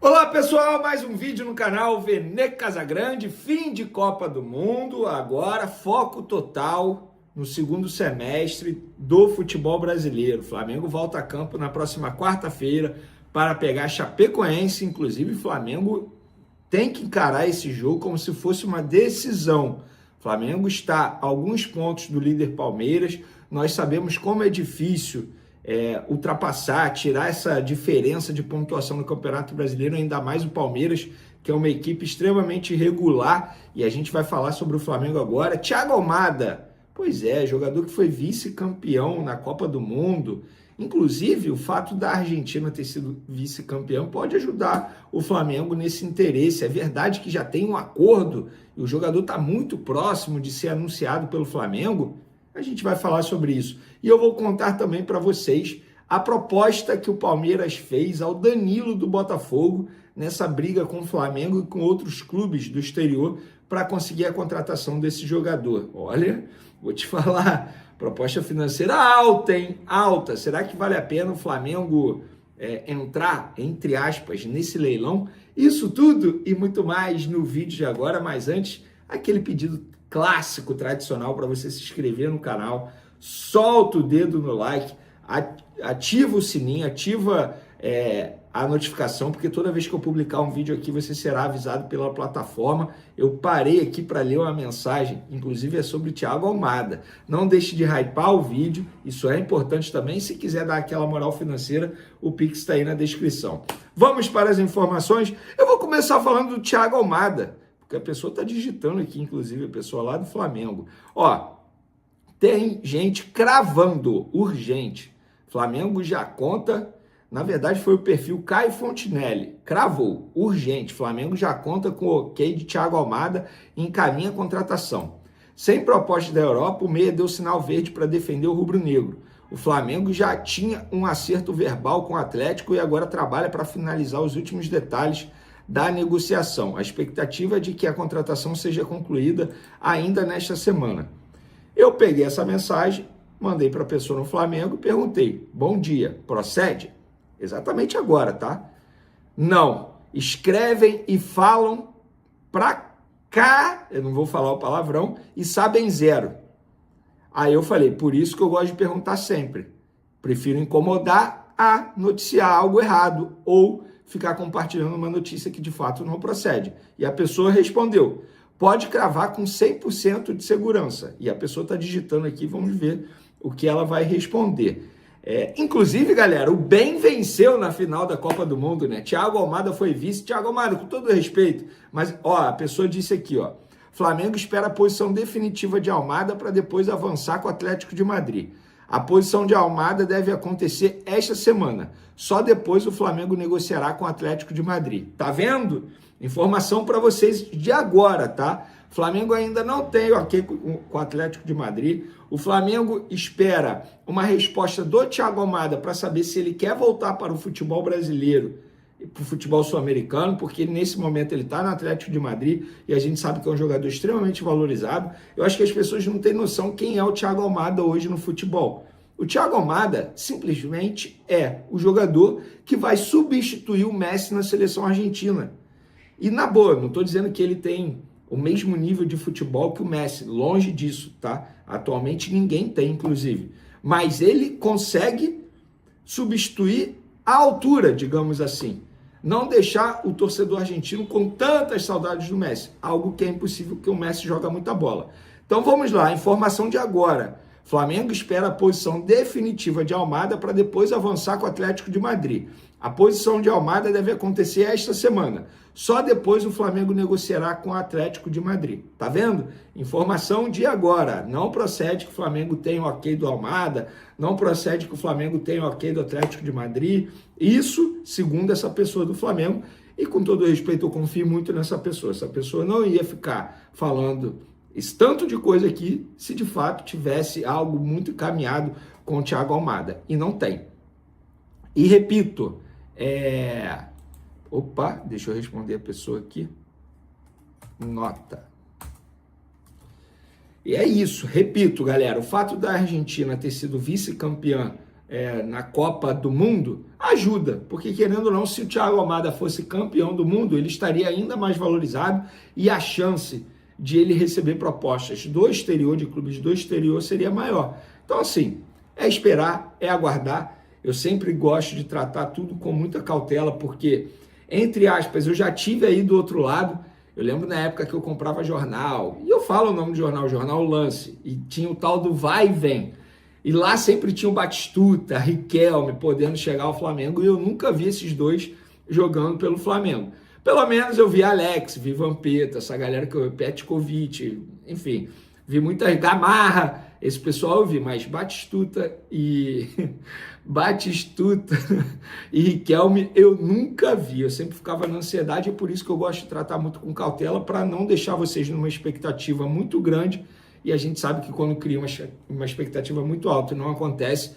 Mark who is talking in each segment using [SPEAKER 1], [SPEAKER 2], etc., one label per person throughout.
[SPEAKER 1] Olá pessoal, mais um vídeo no canal Vene Casagrande, fim de Copa do Mundo, agora foco total no segundo semestre do futebol brasileiro. O Flamengo volta a campo na próxima quarta-feira para pegar Chapecoense, inclusive o Flamengo tem que encarar esse jogo como se fosse uma decisão. O Flamengo está a alguns pontos do líder Palmeiras, nós sabemos como é difícil ultrapassar, tirar essa diferença de pontuação no Campeonato Brasileiro, ainda mais o Palmeiras, que é uma equipe extremamente irregular, e a gente vai falar sobre o Flamengo agora. Thiago Almada, pois é, jogador que foi vice-campeão na Copa do Mundo, inclusive o fato da Argentina ter sido vice-campeão pode ajudar o Flamengo nesse interesse. É verdade que já tem um acordo e o jogador está muito próximo de ser anunciado pelo Flamengo. A gente vai falar sobre isso. E eu vou contar também para vocês a proposta que o Palmeiras fez ao Danilo do Botafogo nessa briga com o Flamengo e com outros clubes do exterior para conseguir a contratação desse jogador. Olha, vou te falar, proposta financeira alta, hein? Alta. Será que vale a pena o Flamengo entrar, entre aspas, nesse leilão? Isso tudo e muito mais no vídeo de agora, mas antes, aquele pedido clássico, tradicional, para você se inscrever no canal, solta o dedo no like, ativa o sininho, ativa a notificação, porque toda vez que eu publicar um vídeo aqui, você será avisado pela plataforma. Eu parei aqui para ler uma mensagem, inclusive é sobre o Thiago Almada. Não deixe de hypar o vídeo, isso é importante também. Se quiser dar aquela moral financeira, o Pix está aí na descrição. Vamos para as informações. Eu vou começar falando do Thiago Almada, porque a pessoa está digitando aqui, inclusive a pessoa lá do Flamengo. Ó, tem gente cravando, urgente. Flamengo já conta, na verdade foi o perfil Caio Fontinelli, cravou, urgente. Flamengo já conta com o ok de Thiago Almada e encaminha a contratação. Sem proposta da Europa, o meia deu sinal verde para defender o rubro-negro. O Flamengo já tinha um acerto verbal com o Atlético e agora trabalha para finalizar os últimos detalhes da negociação. A expectativa é de que a contratação seja concluída ainda nesta semana. Eu peguei essa mensagem, mandei para a pessoa no Flamengo e perguntei: bom dia, procede? Exatamente agora, tá? Não, escrevem e falam pra cá, eu não vou falar o palavrão, e sabem zero. Aí eu falei, por isso que eu gosto de perguntar sempre. Prefiro incomodar a noticiar algo errado ou ficar compartilhando uma notícia que de fato não procede. E a pessoa respondeu, pode cravar com 100% de segurança. E a pessoa está digitando aqui, vamos ver o que ela vai responder. Inclusive, galera, o bem venceu na final da Copa do Mundo, né? Thiago Almada foi vice. Thiago Almada, com todo respeito, mas ó, a pessoa disse aqui, ó, Flamengo espera a posição definitiva de Almada para depois avançar com o Atlético de Madrid. A posição de Almada deve acontecer esta semana. Só depois o Flamengo negociará com o Atlético de Madrid. Tá vendo? Informação para vocês de agora, tá? O Flamengo ainda não tem ok com o Atlético de Madrid. O Flamengo espera uma resposta do Thiago Almada para saber se ele quer voltar para o futebol brasileiro e para o futebol sul-americano, porque nesse momento ele está no Atlético de Madrid e a gente sabe que é um jogador extremamente valorizado. Eu acho que as pessoas não têm noção quem é o Thiago Almada hoje no futebol. O Thiago Almada simplesmente é o jogador que vai substituir o Messi na seleção argentina. E na boa, não estou dizendo que ele tem o mesmo nível de futebol que o Messi, longe disso, tá? Atualmente ninguém tem, inclusive. Mas ele consegue substituir a altura, digamos assim. Não deixar o torcedor argentino com tantas saudades do Messi. Algo que é impossível, porque o Messi joga muita bola. Então vamos lá, informação de agora. Flamengo espera a posição definitiva de Almada para depois avançar com o Atlético de Madrid. A posição de Almada deve acontecer esta semana. Só depois o Flamengo negociará com o Atlético de Madrid. Tá vendo? Informação de agora. Não procede que o Flamengo tenha o ok do Almada, não procede que o Flamengo tenha o ok do Atlético de Madrid. Isso, segundo essa pessoa do Flamengo, e com todo respeito eu confio muito nessa pessoa. Essa pessoa não ia ficar falando esse tanto de coisa aqui se de fato tivesse algo muito encaminhado com o Thiago Almada. E não tem. E repito, Opa, deixa eu responder a pessoa aqui. Nota. E é isso, repito, galera, o fato da Argentina ter sido vice-campeã na Copa do Mundo ajuda, porque querendo ou não, se o Thiago Almada fosse campeão do mundo, ele estaria ainda mais valorizado e a chance de ele receber propostas do exterior, de clubes do exterior, seria maior. Então, assim, é esperar, é aguardar. Eu sempre gosto de tratar tudo com muita cautela, porque, entre aspas, eu já tive aí do outro lado. Eu lembro na época que eu comprava jornal, e eu falo o nome do jornal, Jornal Lance, e tinha o tal do Vai e Vem. E lá sempre tinha o Batistuta, Riquelme podendo chegar ao Flamengo, e eu nunca vi esses dois jogando pelo Flamengo. Pelo menos eu vi Alex, vi Vampeta, essa galera que eu, Petkovic, enfim, vi muita Gamarra, esse pessoal eu vi, mas Batistuta e Riquelme eu nunca vi, eu sempre ficava na ansiedade, e por isso que eu gosto de tratar muito com cautela, para não deixar vocês numa expectativa muito grande, e a gente sabe que quando cria uma expectativa muito alta e não acontece,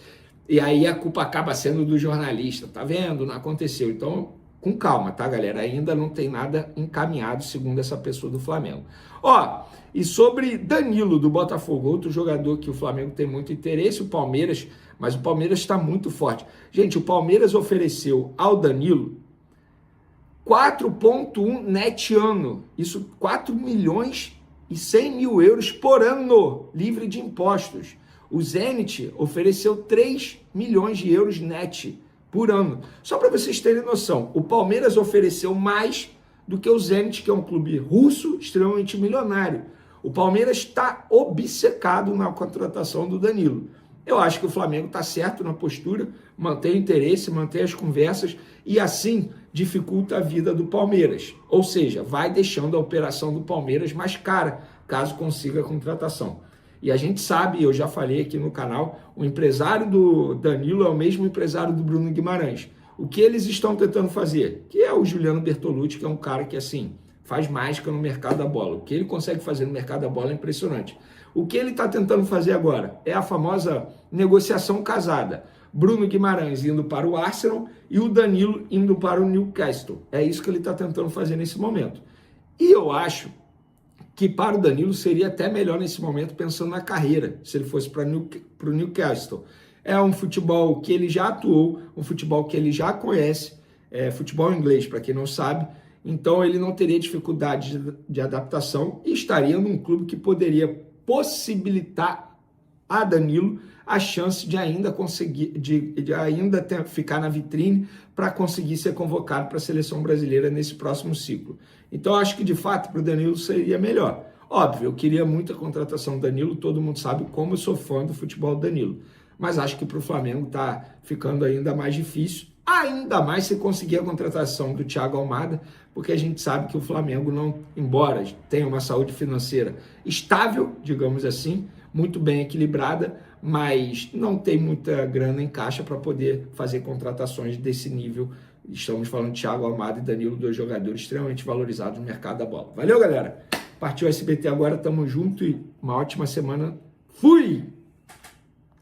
[SPEAKER 1] e aí a culpa acaba sendo do jornalista, tá vendo? Não aconteceu. Então, com calma, tá, galera? Ainda não tem nada encaminhado, segundo essa pessoa do Flamengo. Ó, e sobre Danilo, do Botafogo, outro jogador que o Flamengo tem muito interesse, o Palmeiras, mas o Palmeiras está muito forte. Gente, o Palmeiras ofereceu ao Danilo 4,1 net ano, isso 4 milhões e 100 mil euros por ano, livre de impostos. O Zenit ofereceu 3 milhões de euros net por ano. Só para vocês terem noção, o Palmeiras ofereceu mais do que o Zenit, que é um clube russo extremamente milionário. O Palmeiras está obcecado na contratação do Danilo. Eu acho que o Flamengo está certo na postura, mantém o interesse, mantém as conversas e assim dificulta a vida do Palmeiras. Ou seja, vai deixando a operação do Palmeiras mais cara, caso consiga a contratação. E a gente sabe, eu já falei aqui no canal, o empresário do Danilo é o mesmo empresário do Bruno Guimarães. O que eles estão tentando fazer? Que é o Juliano Bertolucci, que é um cara que, assim, faz mágica no mercado da bola. O que ele consegue fazer no mercado da bola é impressionante. O que ele está tentando fazer agora é a famosa negociação casada. Bruno Guimarães indo para o Arsenal e o Danilo indo para o Newcastle. É isso que ele está tentando fazer nesse momento. E eu acho que para o Danilo seria até melhor nesse momento, pensando na carreira, se ele fosse para o Newcastle. É um futebol que ele já atuou, um futebol que ele já conhece, futebol inglês, para quem não sabe, então ele não teria dificuldade de adaptação e estaria num clube que poderia possibilitar a Danilo a chance de ainda conseguir, de ainda ficar na vitrine para conseguir ser convocado para a seleção brasileira nesse próximo ciclo. Então, acho que de fato para o Danilo seria melhor. Óbvio, eu queria muito a contratação do Danilo, todo mundo sabe como eu sou fã do futebol do Danilo, mas acho que para o Flamengo está ficando ainda mais difícil, ainda mais se conseguir a contratação do Thiago Almada, porque a gente sabe que o Flamengo, não, embora tenha uma saúde financeira estável, digamos assim, muito bem equilibrada, mas não tem muita grana em caixa para poder fazer contratações desse nível. Estamos falando de Thiago Almada e Danilo, dois jogadores extremamente valorizados no mercado da bola. Valeu, galera! Partiu SBT agora, tamo junto e uma ótima semana. Fui!